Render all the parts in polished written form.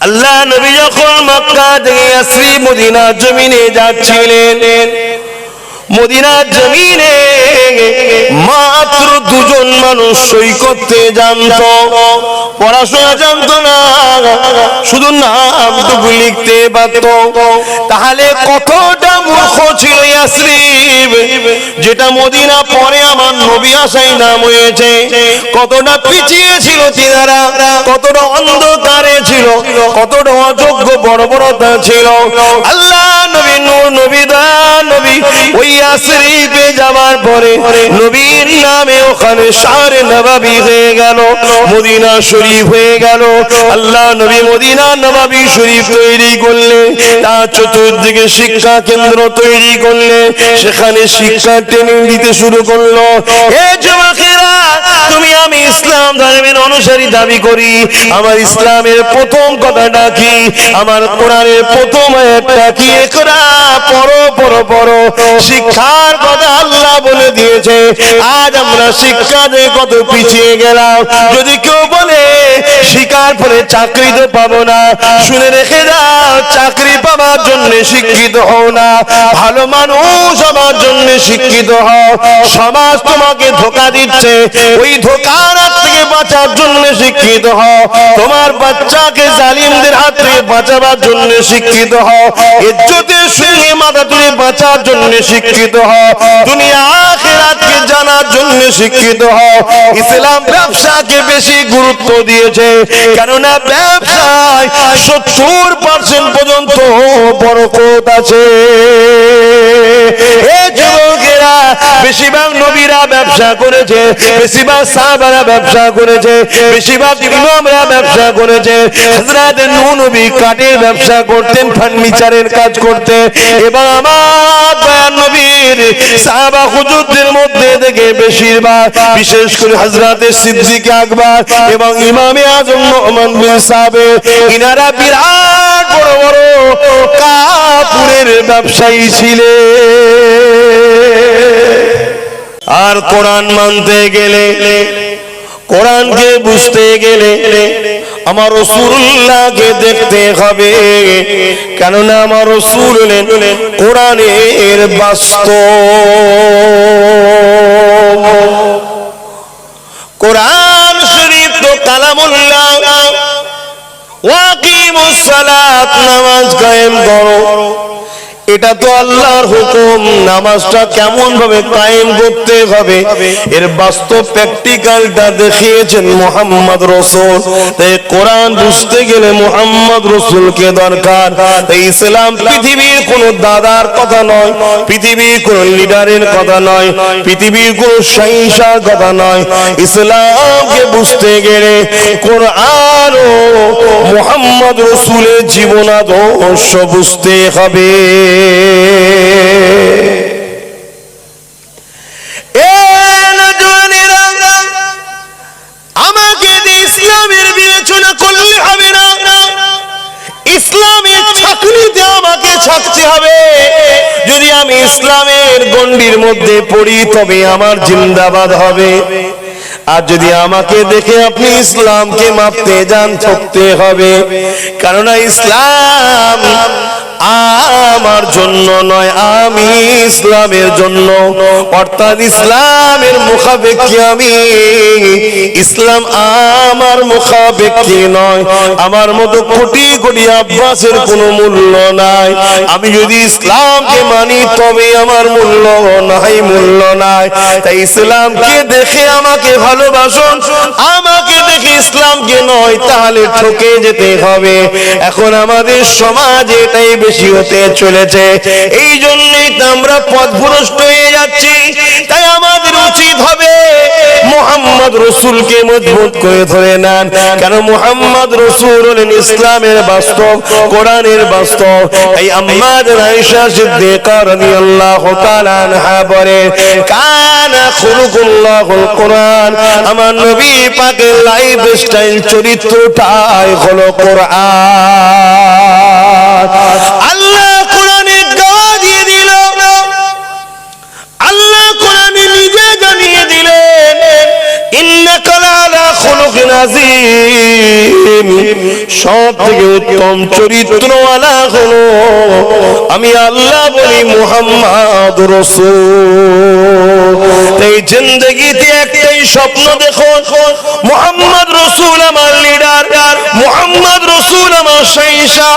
আল্লাহ নবী যখন মক্কা থেকে ইয়াসরিব মদিনা জমিনে যাচ্ছিলেন, মদিনার জমিনে মাত্র দুজন মানুষ সই করতে জানতো, পড়াশোনা জানতো না, শুধু নামটুকু লিখতে পারত। তাহলে কতটা মূর্খ ছিল ইয়াসরিব, যেটা মদিনা পরে আমার নবী আসায় নাম হয়েছে। কতটা পিছিয়ে ছিল তিনারা, কতটা অন্ধকারে ছিল, কতটা অযোগ্য বর্বরতা ছিল। আল্লাহ নবী নূর নবী দয়ার নবী ওই ইয়াসরিবে যাওয়ার পরে নবীর নামে ওখানে শাহরে নববী হয়ে গেল, মদিনা শরীফ হয়ে গেল। আল্লাহ নবী মদিনা নববী শরীফ তৈরি করলেন, তার চতুর্দিকে শিক্ষা কেন্দ্র তৈরি করলেন, সেখানে শিক্ষা ট্রেনিং দিতে শুরু করলো। হে যুবকেরা, তুমি আমি ইসলাম ধর্মের অনুসারী দাবি করি, আমার ইসলামের প্রথম কথাটা কি, আমার কোরআনের প্রথম আয়াতটা কি, ইকরা পড়ো পড়ো পড়ো। শিক্ষার কথা আল্লাহ বলে দিয়েছে, আজ আমরা শিক্ষাতে কত পিছিয়ে গেলাম। যদি কেউ বলে শিক্ষার ফলে চাকরি তো পাবো না, শুনে রেখে দাও, চাকরি পাবার জন্য শিক্ষিত হও না, ভালো মানুষ হবার জন্য শিক্ষিত হও। সমাজ তোমাকে ধোঁকা দিচ্ছে, ওই ধোঁকার হাত থেকে বাঁচার জন্য শিক্ষিত হও। তোমার বাচ্চাকে জালিমদের হাত থেকে বাঁচাবার জন্য শিক্ষিত হও। ইজ্জতের সঙ্গে মাথা তুলে বাঁচার জন্য শিক্ষিত হও। দুনিয়া আখিরাতকে জানার জন্য শিক্ষিত হও। ইসলাম ব্যবসাকে বেশি গুরুত্ব দিয়েছে, কেননা ব্যবসায় 70% পর্যন্ত বরকত আছে। এই যুবকেরা, বেশিরভাগ নবীরা ব্যবসা করেছে, বেশিরভাগ সাহাবারা ব্যবসা করেছে, বেশিরভাগ ইমামরা ব্যবসা করেছে। হযরত নূহ নবী কাঠের ব্যবসা করতেন, ফার্নিচারের কাজ করতেন। এবং আমার দয়ার নবীর সাহাবা হুজুরদের মধ্যে থেকে বেশিরভাগ, বিশেষ করে হযরত সিদ্দিক আকবর এবং ইমামে আজম নোমান বিন সাবিত, ইনারা বিরাট বড় বড় কাপড়ের ব্যবসায়ী ছিলেন। আর কোরআন মানতে গেলে, কোরআনকে বুঝতে গেলে আমার রাসূলুল্লাহকে দেখতে হবে, কেননা আমার রাসূল হলেন কোরআনের বাস্তব। কোরআন শরীফ তো কালামুল্লাহ। ওয়াকিমুস সালাত, নামাজ কায়েম করো, এটা তো আল্লাহর হুকুম। নামাজটা কেমন ভাবে কায়েম করতে হবে এর বাস্তব প্র্যাকটিক্যালটা দেখিয়েছেন মুহাম্মদ রাসূল। তাই কোরআন বুঝতে গেলে মুহাম্মদ রাসূলকে দরকার। তাই ইসলাম পৃথিবীর কোন দাদার কথা নয়, পৃথিবীর কোন লিডারের কথা নয়, পৃথিবীর কোন শাহিনশার কথা নয়। ইসলামকে বুঝতে গেলে কোরআন ও মুহাম্মদ রাসূলের জীবনাদর্শ বুঝতে হবে। আমাকে ইসলামের বিবেচনা করলে হবে না, ইসলামের চাকরিতে আমাকে থাকতে হবে। যদি আমি ইসলামের গণ্ডির মধ্যে পড়ি তবে আমার জিন্দাবাদ হবে। আর যদি আমাকে দেখে আপনি ইসলামকে মাপতে যান, ঠকতে হবে। কেননা ইসলাম আমার জন্য নয়, আমি ইসলামের জন্য। অর্থাৎ ইসলামের মুখাপেক্ষী আমি, ইসলাম আমার মুখাপেক্ষী নয়। আমার মতো কোটি কোটি আব্বাসের কোনো মূল্য নাই। আমি যদি ইসলামকে মানি তবে আমার মূল্য নাই, মূল্য নাই। তাই ইসলামকে দেখে আমাকে ভালোবাসুন, আমাকে দেখে ইসলামকে নয়, তাহলে ঠকে যেতে হবে। এখন আমাদের সমাজে এটাই বেশি হতে চলেছে। এই জন্যই তো আমরা পথভ্রষ্ট হয়ে যাচ্ছি। তাই আমাদের উচিত হবে মুহাম্মদ রাসূলকে মজবুত করে ধরে নেন। কেন মুহাম্মদ রাসূল হলেন ইসলামের বাস্তব, কোরআনের বাস্তব। এই আম্মা আয়েশা সিদ্দিকা রাদিয়াল্লাহু তাআলা আনহা বলেন, কানা খুলুকুল্লাহুল কোরআন। আমার নবী পাকের লাইফ স্টাইল, চরিত্রটাই হলো কোরআন। আল্লাহ কোরআনে গাওয়া দিয়ে দিল, আল্লাহ কোরআনে নিজে জানিয়ে দিলেন, ইন্নাকা লাআলা খুলুকিন আযীম, সব থেকে উত্তম চরিত্রওয়ালা হলো আমি আল্লাহ বলি মুহাম্মদ রাসূল। এই জিন্দেগিতে একটাই স্বপ্ন দেখো, মুহাম্মদ রাসূল আমার লিডার, মুহাম্মদ রাসূল আমার শাহিনশাহ,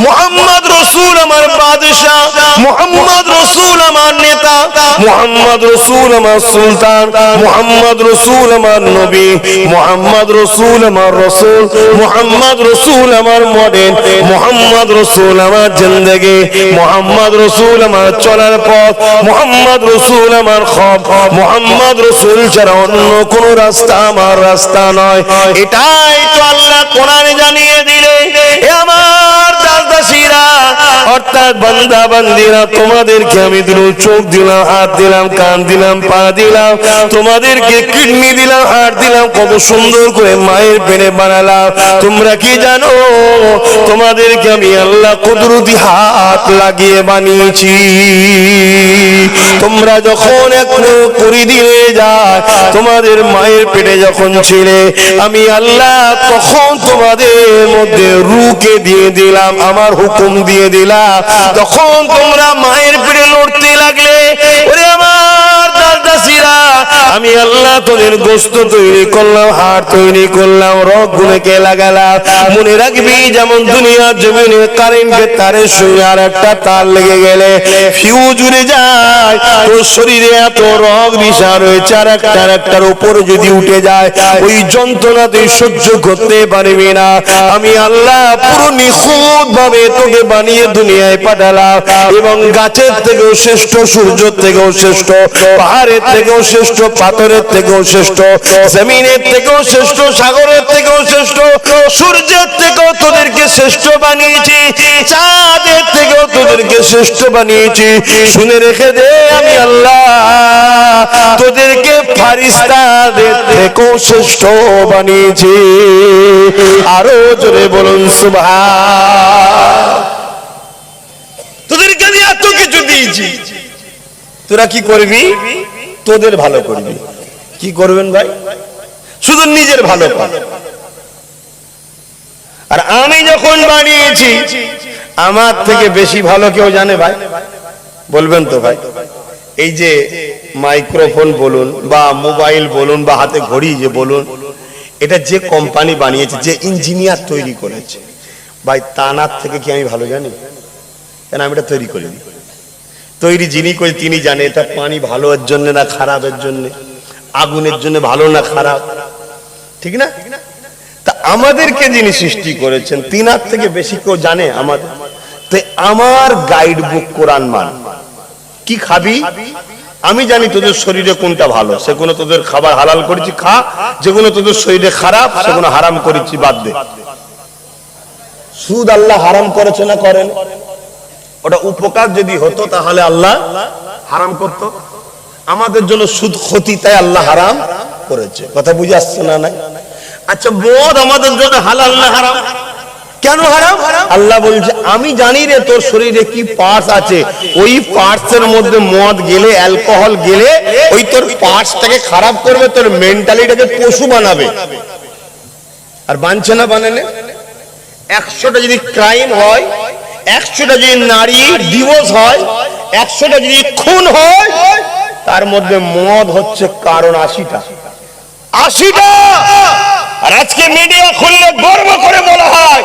মুহাম্মদ রাসূল আমার বাদশাহ, মুহাম্মদ রাসূল আমার নেতা, মুহাম্মদ রাসূল আমার সুলতান, মুহাম্মদ রাসূল আমার নবী, মুহাম্মদ রাসূল আমার রাসূল, মুহাম্মদ রাসূল আমার মডেল, মুহাম্মদ রাসূল আমার জিন্দেগি, মুহাম্মদ রাসূল আমার চলার পথ, মুহাম্মদ রাসূল আমার খব, মুহাম্মদ রাসূল ছাড়া অন্য কোন রাস্তা আমার রাস্তা নয়। এটাই তো আল্লাহ কোরআনে জানিয়ে দিলে। এ আমার দাসদাসীরা অর্থাৎ বান্দা বান্দিরা, তোমাদেরকে আমি দিলাম চোখ দিলাম, হাত দিলাম, কান দিলাম, পা দিলাম, তোমাদেরকে কিডনি দিলাম, হাড় দিলাম, কত সুন্দর করে মায়ের পেটে বানালাম। তোমরা কি জানো তোমাদেরকে আমি আল্লাহ কুদরতি হাত লাগিয়ে বানিয়েছি। তোমরা যখন একটু কুড়ি দিনে যায় তোমাদের মায়ের পেটে যখন ছিলে, আমি আল্লাহ তখন তোমাদের মধ্যে রূহকে দিয়ে দিলাম, আমার হুকুম দিয়ে দিলাম। তখন তোমরা মায়ের পেটে লড়তে লাগলে। ওরে আমার দাসদাসীরা, আমি আল্লাহ তোদের গোশত তৈরি করলাম, হাড় তৈরি করলাম, রগ গুলোকে লাগালাম। মনে রাখবি, যেমন দুনিয়ার জমিনে কারেন্টের তারের সঙ্গে আর একটা তার লেগে গেলে ফিউজ উড়ে যায়, তোর শরীরে এত রগ বিষা রয়েছে, আর একটার উপরে যদি উঠে যায় ওই যন্ত্রণা তুই সহ্য করতে পারবি না। আমি আল্লাহ পুরো নিখুঁত ভাবে তোকে বানিয়ে দুনিয়ায় পাঠালাম, এবং গাছের থেকেও শ্রেষ্ঠ, সূর্যের থেকেও শ্রেষ্ঠ, পাহাড়ের থেকেও শ্রেষ্ঠ, পাথরের থেকেও শ্রেষ্ঠ, জমিনের থেকেও শ্রেষ্ঠ, সাগরের থেকেও শ্রেষ্ঠ, সূর্যের থেকেও তোদেরকে শ্রেষ্ঠ বানিয়েছি, চাঁদের থেকেও তোদেরকে শ্রেষ্ঠ বানিয়েছি। শুনে রেখে দে, আমি আল্লাহ তোদেরকে ফারিস্তাদের থেকেও শ্রেষ্ঠ বানিয়েছি। আরো জোরে বলুন সুবহান। তোদেরকে আমি এত কিছু দিয়েছি, তোরা কি করবি? তোদের ভালো করবি। কি করবেন ভাই? শুধু নিজের ভালো কর। আর আমি যখন বানিয়েছি, আমার থেকে বেশি ভালো কেউ জানে ভাই? বলবেন তো ভাই? এই যে মাইক্রোফোন বলুন, বা মোবাইল বলুন, বা হাতে ঘড়ি যে বলুন, এটা যে কোম্পানি বানিয়েছে, যে ইঞ্জিনিয়ার তৈরি করেছে, ভাই তানার থেকে কি আমি ভালো জানি? কেন আমি এটা তৈরি করিনি। তৈরি যিনি করে তিনি জানে এটা পানি ভালোর জন্য না খারাপের জন্য, আগুনের জন্য ভালো না খারাপ, ঠিক না? তা আমাদেরকে যিনি সৃষ্টি করেছেন তিনার থেকে বেশি কেউ জানে আমাদের? তো আমার গাইড বুক কোরআন মান। কি খাবি? আমি জানি তোদের শরীরে কোনটা ভালো, সেগুলো তোদের খাবার হালাল করেছি খা, যেগুলো তোদের শরীরে খারাপ সেগুলো হারাম করেছি বাদ দে। সুদ আল্লাহ হারাম করেছে না করেন? ওটা উপকার যদি হতো তাহলে আল্লাহ হারাম করতো? আমাদের জন্য সুদ ক্ষতি, তাই আল্লাহ হারাম করেছে। কথা বুঝে আসছে না? নাই? আচ্ছা, মদ আমাদের জন্য হালাল না হারাম? কেন হারাম? আল্লাহ বলছে আমি জানি রে তোর শরীরে কি পার্টস আছে, ওই পার্টস এর মধ্যে মদ গেলে, অ্যালকোহল গেলে ওই তোর পার্টসটাকে খারাপ করবে, তোর মেন্টালিটিকে পশু বানাবে। আর বানছে না বানালে? 100টা যদি ক্রাইম হয়, 100টা যদি নারী ডিভোর্স হয়, 100টা যদি খুন হয়, তার মধ্যে মদ হচ্ছে কারণ 80টা। আর আজকে মিডিয়া খুললে গর্ব করে বলা হয়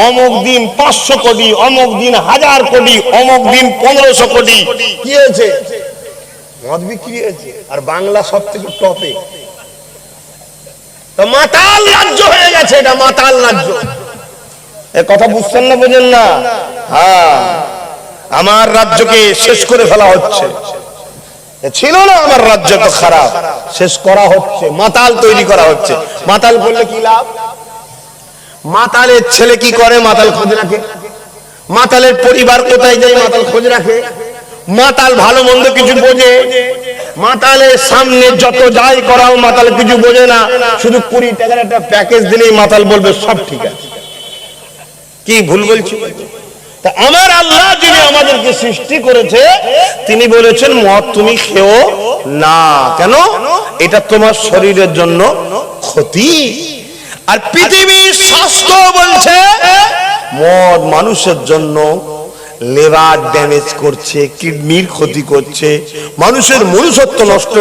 অমুক দিন 500 কোটি, অমুক দিন 1000 কোটি, অমুক দিন 1500 কোটি। কি হয়েছে? মদ বিক্রি হয়েছে। আর বাংলা সব থেকে টপে। তো মাতাল রাজ্য হয়ে গেছে, এটা মাতাল রাজ্য। এ কথা বুঝছেন না? বুঝেন না? হ্যাঁ, আমার রাজ্যকে শেষ করে ফেলা হচ্ছে। ছিল না আমার রাজ্য তো খারাপ, শেষ করা হচ্ছে, মাতাল তৈরি করা হচ্ছে। মাতাল করলে কি লাভ? মাতালের ছেলে কি করে? মাতাল খোঁজ রাখে। মাতালের পরিবার কোথায় যায়? মাতাল খোঁজ রাখে। মাতাল ভালো মন্দ কিছু বোঝে। মাতালের সামনে যত যাই করাও মাতাল কিছু বোঝে না, শুধু 20 টাকার একটা প্যাকেজ দিলেই মাতাল বলবে সব ঠিক আছে। কি ভুল বলছি? তা আমার আল্লাহ যিনি আমাদেরকে সৃষ্টি করেছে তিনি বলেছেন মদ তুমি খেও না। কেন? এটা তোমার শরীরের জন্য ক্ষতি। আর পৃথিবীর শাস্ত্র বলছে মদ মানুষের জন্য লিভার ড্যামেজ করছে, কিডনির ক্ষতি করছে, মানুষের মনুষ্যত্ব নষ্ট